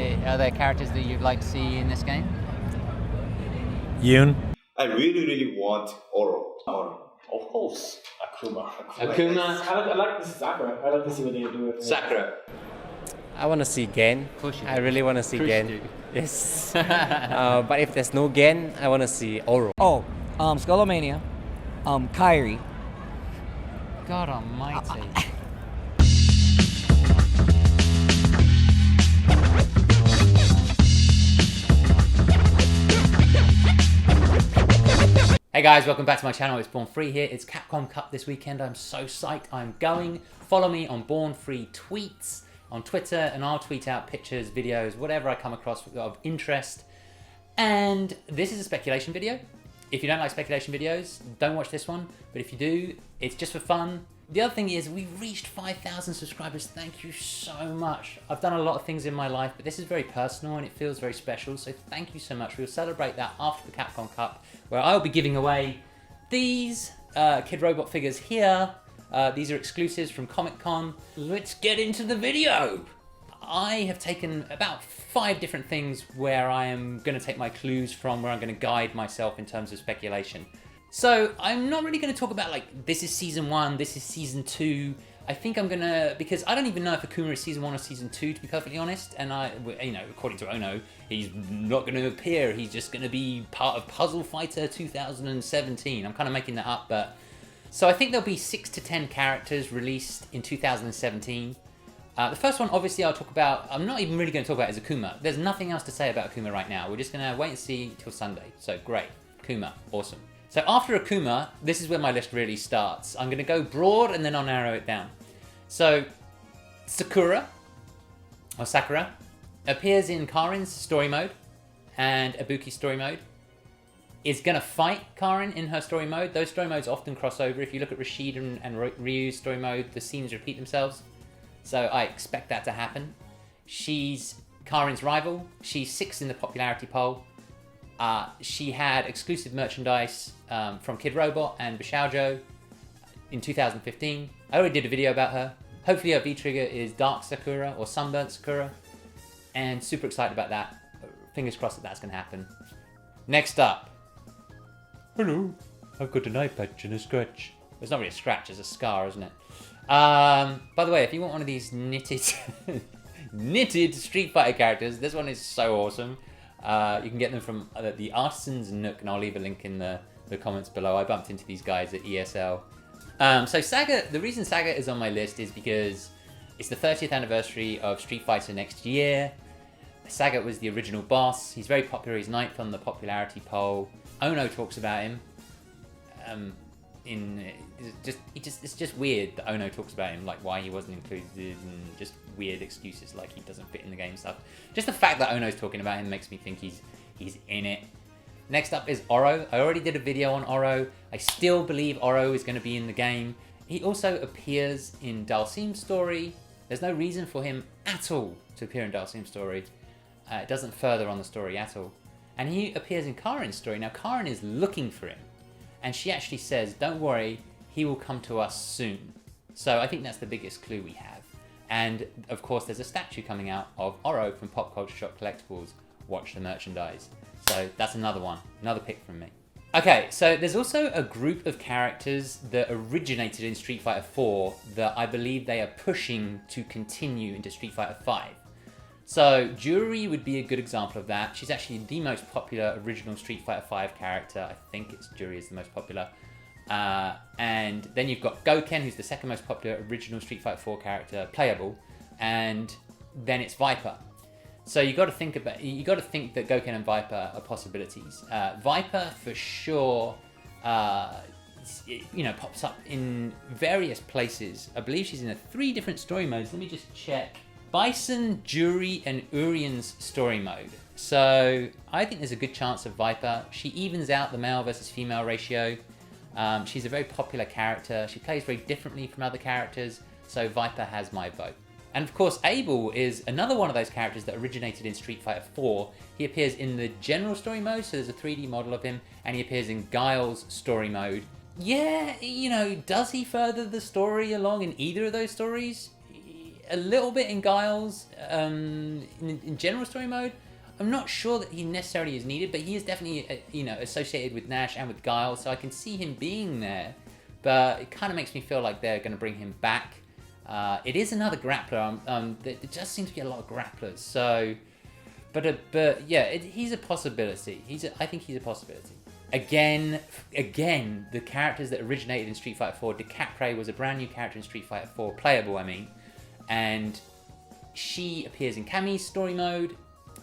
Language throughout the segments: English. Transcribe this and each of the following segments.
Are there characters that you'd like to see in this game? Yoon. I really want Oro. Of course. Akuma. I like this Sakura. I like to see what they do with it. Sakura. I want to see Gen. Of course you do. I really want to see Of course Gen. you do. Yes. But if there's no Gen, I want to see Oro. Oh, Skullomania, Kyrie. God almighty. Hey guys, welcome back to my channel. It's Born Free here. It's Capcom Cup this weekend. I'm so psyched. I'm going. Follow me on Born Free Tweets on Twitter, and I'll tweet out pictures, videos, whatever I come across of interest. And this is a speculation video. If you don't like speculation videos, don't watch this one. But if you do, it's just for fun. The other thing is we've reached 5,000 subscribers. Thank you so much. I've done a lot of things in my life, but this is very personal and it feels very special. So thank you so much. We'll celebrate that after the Capcom Cup, where I'll be giving away these Kid Robot figures here. These are exclusives from Comic-Con. Let's get into the video. I have taken about 5 different things where I am going to take my clues from, where I'm going to guide myself in terms of speculation. So I'm not really going to talk about like, this is season 1, this is season 2. I think I'm going to, because I don't even know if Akuma is season 1 or season 2, to be perfectly honest. And according to Ono, he's not going to appear. He's just going to be part of Puzzle Fighter 2017. I'm kind of making that up, but... So I think there'll be 6 to 10 characters released in 2017. The first one, obviously, I'll talk about... I'm not even really going to talk about is Akuma. There's nothing else to say about Akuma right now. We're just going to wait and see till Sunday. So great. Akuma. Awesome. So after Akuma, this is where my list really starts. I'm going to go broad and then I'll narrow it down. So Sakura appears in Karin's story mode and Ibuki's story mode. Is going to fight Karin in her story mode. Those story modes often cross over. If you look at Rashid and Ryu's story mode, the scenes repeat themselves. So I expect that to happen. She's Karin's rival. She's 6th in the popularity poll. She had exclusive merchandise from Kid Robot and Bishoujo in 2015. I already did a video about her. Hopefully her V-trigger is Dark Sakura or Sunburnt Sakura. And super excited about that. Fingers crossed that that's going to happen. Next up. Hello, I've got an eye patch and a scratch. It's not really a scratch, it's a scar, isn't it? By the way, if you want one of these knitted Street Fighter characters, this one is so awesome. You can get them from the Artisan's Nook, and I'll leave a link in the comments below. I bumped into these guys at ESL. So Saga, the reason Saga is on my list is because it's the 30th anniversary of Street Fighter next year. Saga was the original boss. He's very popular. He's 9th on the popularity poll. Ono talks about him. It's just weird that Ono talks about him, like why he wasn't included, and just weird excuses like he doesn't fit in the game stuff. Just the fact that Ono's talking about him makes me think he's in it. Next up is Oro. I already did a video on Oro. I still believe Oro is going to be in the game. He also appears in Dalsim's story. There's no reason for him at all to appear in Dalsim's story. It doesn't further on the story at all. And he appears in Karin's story. Now Karin is looking for him. And she actually says, don't worry, he will come to us soon. So I think that's the biggest clue we have. And of course, there's a statue coming out of Oro from Pop Culture Shop Collectibles. Watch the merchandise. So that's another one, another pick from me. Okay, so there's also a group of characters that originated in Street Fighter 4 that I believe they are pushing to continue into Street Fighter 5. So Juri would be a good example of that. She's actually the most popular original Street Fighter 5 character. I think it's Juri is the most popular. And then you've got Gouken, who's the 2nd most popular original Street Fighter 4 character, playable. And then it's Viper. So you got to think that Gouken and Viper are possibilities. Viper for sure, pops up in various places. I believe she's in 3 different story modes. Let me just check. Bison, Juri, and Urian's story mode. So I think there's a good chance of Viper. She evens out the male versus female ratio. She's a very popular character. She plays very differently from other characters. So Viper has my vote. And of course, Abel is another one of those characters that originated in Street Fighter 4. He appears in the general story mode, so there's a 3D model of him, and he appears in Guile's story mode. Yeah, does he further the story along in either of those stories? a little bit in Guile's in general story mode. I'm not sure that he necessarily is needed, but he is definitely associated with Nash and with Guile, so I can see him being there. But it kind of makes me feel like they're going to bring him back. It is another grappler. There just seems to be a lot of grapplers. So, but yeah, he's a possibility. I think he's a possibility. Again, the characters that originated in Street Fighter 4. Decapre was a brand new character in Street Fighter 4, playable, I mean, and she appears in Kami's story mode,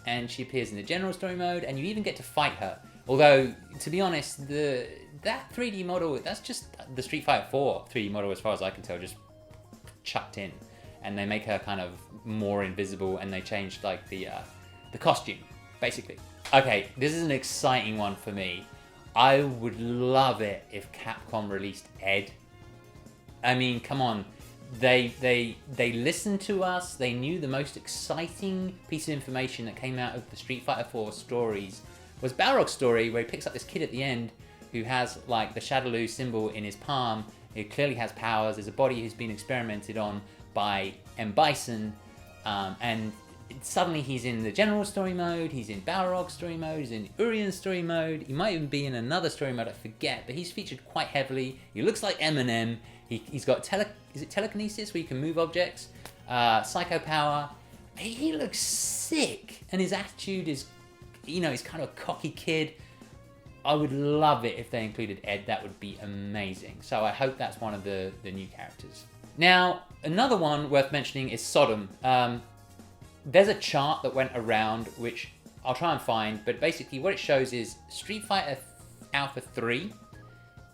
and she appears in the general story mode, and you even get to fight her. Although, to be honest, that 3D model, that's just the Street Fighter 4 3D model, as far as I can tell, just chucked in, and they make her kind of more invisible, and they changed like the costume, basically. Okay, this is an exciting one for me. I would love it if Capcom released Ed. I mean, come on. They listened to us. They knew the most exciting piece of information that came out of the Street Fighter 4 stories was Balrog's story, where he picks up this kid at the end who has like the Shadaloo symbol in his palm. He clearly has powers. There's a body who's been experimented on by M. Bison, and suddenly he's in the general story mode, he's in Balrog's story mode, he's in Urian's story mode, he might even be in another story mode, I forget, but he's featured quite heavily. He looks like Eminem. He's got telekinesis where you can move objects, psycho power. He looks sick, and his attitude is, he's kind of a cocky kid. I would love it if they included Ed. That would be amazing. So I hope that's one of the new characters. Now, another one worth mentioning is Sodom. There's a chart that went around, which I'll try and find, but basically what it shows is Street Fighter Alpha 3.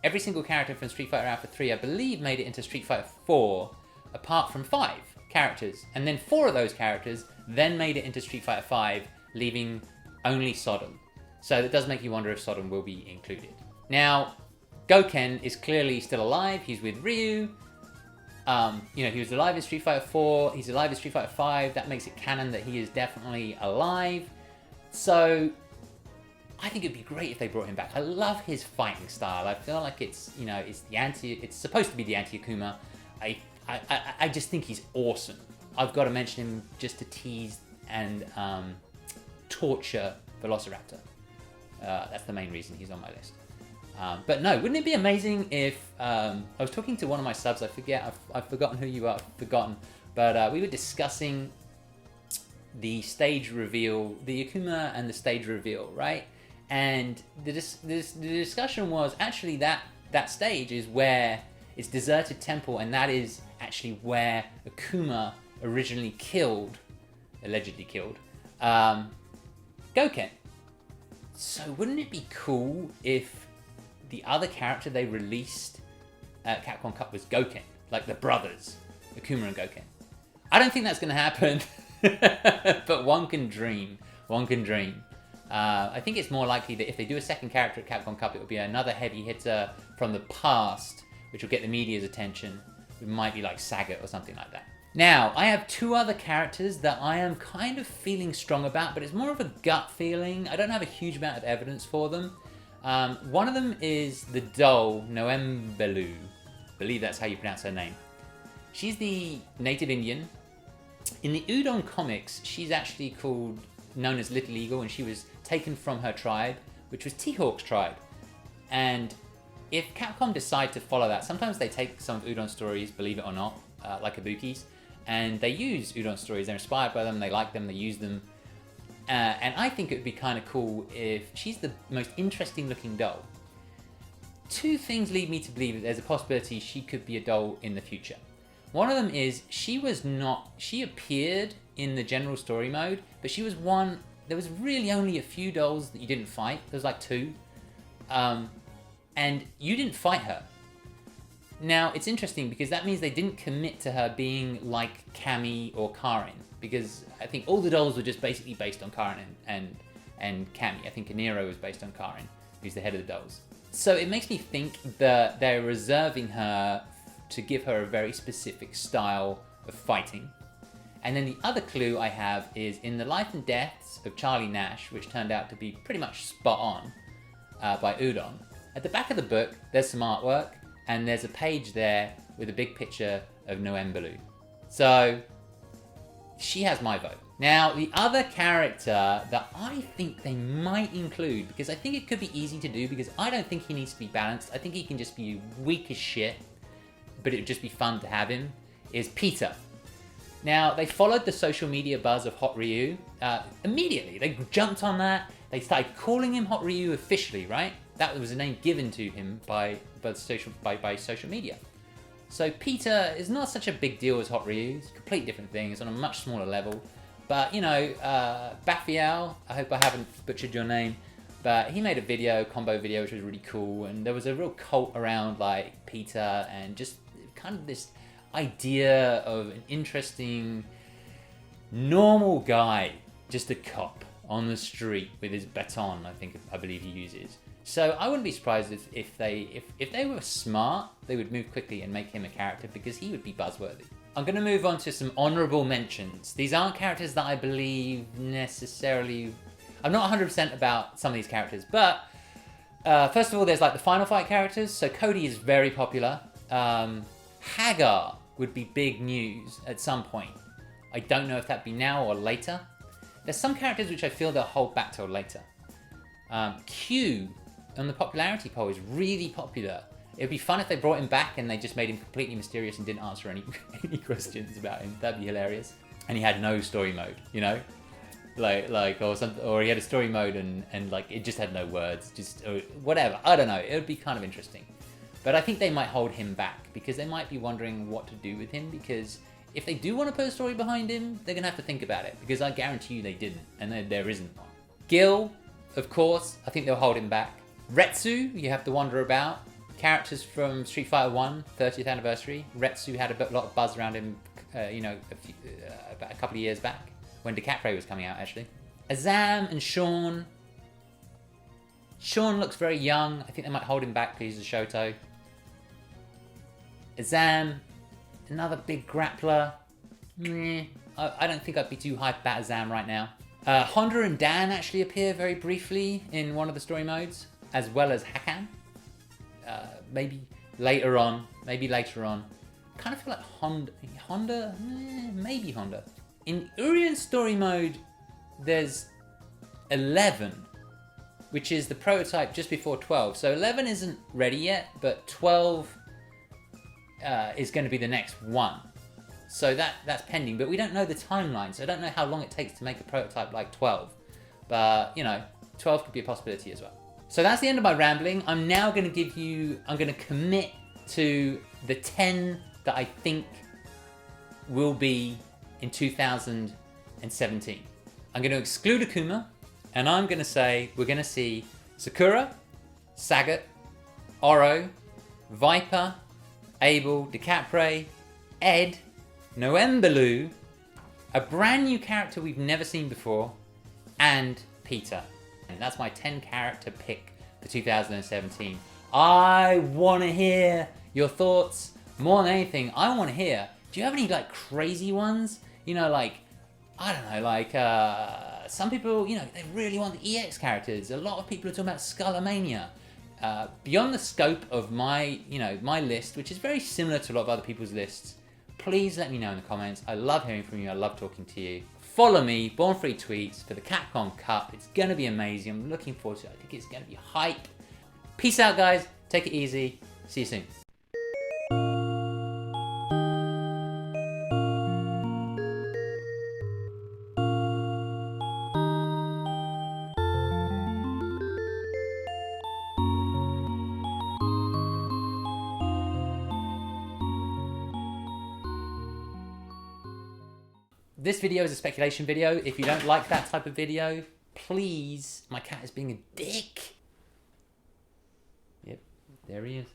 Every single character from Street Fighter Alpha 3, I believe, made it into Street Fighter 4, apart from 5 characters. And then 4 of those characters then made it into Street Fighter 5, leaving only Sodom. So that does make you wonder if Sodom will be included. Now, Goken is clearly still alive. He's with Ryu. He was alive in Street Fighter 4. He's alive in Street Fighter 5. That makes it canon that he is definitely alive. So I think it'd be great if they brought him back. I love his fighting style. I feel like it's supposed to be the anti-Akuma. I just think he's awesome. I've got to mention him just to tease and torture Velociraptor. That's the main reason he's on my list. But no, wouldn't it be amazing if I was talking to one of my subs? I've forgotten who you are. I've forgotten, but we were discussing the stage reveal, the Akuma and the stage reveal, right? And the discussion was actually that stage is where it's deserted temple, and that is actually where Akuma originally allegedly killed Goken. So wouldn't it be cool if the other character they released at Capcom Cup was Goken, like the brothers, Akuma and Goken? I don't think that's going to happen, but one can dream. One can dream. I think it's more likely that if they do a second character at Capcom Cup, it will be another heavy hitter from the past, which will get the media's attention. It might be like Sagat or something like that. Now, I have 2 other characters that I am kind of feeling strong about, but it's more of a gut feeling. I don't have a huge amount of evidence for them. One of them is the doll, Noembelu. I believe that's how you pronounce her name. She's the native Indian. In the Udon comics, she's actually known as Little Eagle, and she was taken from her tribe, which was T-Hawk's tribe. And if Capcom decide to follow that, sometimes they take some of Udon stories, believe it or not, like Ibuki's, and they use Udon stories. They're inspired by them, they like them, they use them. And I think it would be kind of cool if she's the most interesting looking doll. 2 things lead me to believe that there's a possibility she could be a doll in the future. One of them is she appeared in the general story mode, but she was there was really only a few dolls that you didn't fight. There was like 2. And you didn't fight her. Now, it's interesting because that means they didn't commit to her being like Cammy or Karin, because I think all the dolls were just basically based on Karin and Cammy. I think Nero was based on Karin, who's the head of the dolls. So it makes me think that they're reserving her to give her a very specific style of fighting. And then the other clue I have is in the life and deaths of Charlie Nash, which turned out to be pretty much spot on by Udon. At the back of the book, there's some artwork, and there's a page there with a big picture of Noembelu. So she has my vote. Now, the other character that I think they might include, because I think it could be easy to do, because I don't think he needs to be balanced. I think he can just be weak as shit, but it would just be fun to have him, is Peter. Now, they followed the social media buzz of Hot Ryu immediately. They jumped on that. They started calling him Hot Ryu officially, right? That was a name given to him by social media. So Peter is not such a big deal as Hot Ryu. It's a complete different thing. It's on a much smaller level. But, you know, Bafial, I hope I haven't butchered your name, but he made a combo video, which was really cool. And there was a real cult around, like, Peter and just kind of this idea of an interesting, normal guy, just a cop on the street with his baton, I believe he uses. So I wouldn't be surprised if they were smart, they would move quickly and make him a character, because he would be buzzworthy. I'm going to move on to some honourable mentions. These aren't characters that I believe necessarily... I'm not 100% about some of these characters, but first of all, there's like the Final Fight characters. So Cody is very popular. Hagar would be big news at some point. I don't know if that'd be now or later. There's some characters which I feel they'll hold back till later. Q on the popularity poll is really popular. It'd be fun if they brought him back and they just made him completely mysterious and didn't answer any questions about him. That'd be hilarious. And he had no story mode, you know, or he had a story mode and like it just had no words, just or whatever. I don't know. It would be kind of interesting. But I think they might hold him back because they might be wondering what to do with him, because if they do want to put a story behind him, they're going to have to think about it, because I guarantee you they didn't, and there isn't one. Gil, of course, I think they'll hold him back. Retsu, you have to wonder about. Characters from Street Fighter 1, 30th anniversary. Retsu had a lot of buzz around him, about a couple of years back, when DiCaprio was coming out, actually. Azam and Sean. Sean looks very young. I think they might hold him back because he's a Shoto. Azam, another big grappler. I don't think I'd be too hyped about Azam right now. Honda and Dan actually appear very briefly in one of the story modes, as well as Hakan. Maybe later on. Kind of feel like Honda? Maybe Honda. In Urian's story mode, there's 11, which is the prototype just before 12. So 11 isn't ready yet, but 12 is going to be the next one. So that's pending, but we don't know the timeline, so I don't know how long it takes to make a prototype like 12. But, you know, 12 could be a possibility as well. So that's the end of my rambling. I'm now going to commit to the 10 that I think will be in 2017. I'm going to exclude Akuma, and I'm going to say we're going to see Sakura, Sagat, Oro, Viper, Abel, DiCaprio, Ed, Noembalu, a brand new character we've never seen before, and Peter. And that's my 10 character pick for 2017. I want to hear your thoughts more than anything. I want to hear, do you have any like crazy ones? You know, like, I don't know, like some people, you know, they really want the EX characters. A lot of people are talking about Skullomania. Beyond the scope of my list, which is very similar to a lot of other people's lists, please let me know in the comments. I love hearing from you. I love talking to you. Follow me, Born Free Tweets, for the Capcom Cup. It's going to be amazing. I'm looking forward to it. I think it's going to be hype. Peace out, guys. Take it easy. See you soon. This video is a speculation video. If you don't like that type of video, please, my cat is being a dick. Yep, there he is.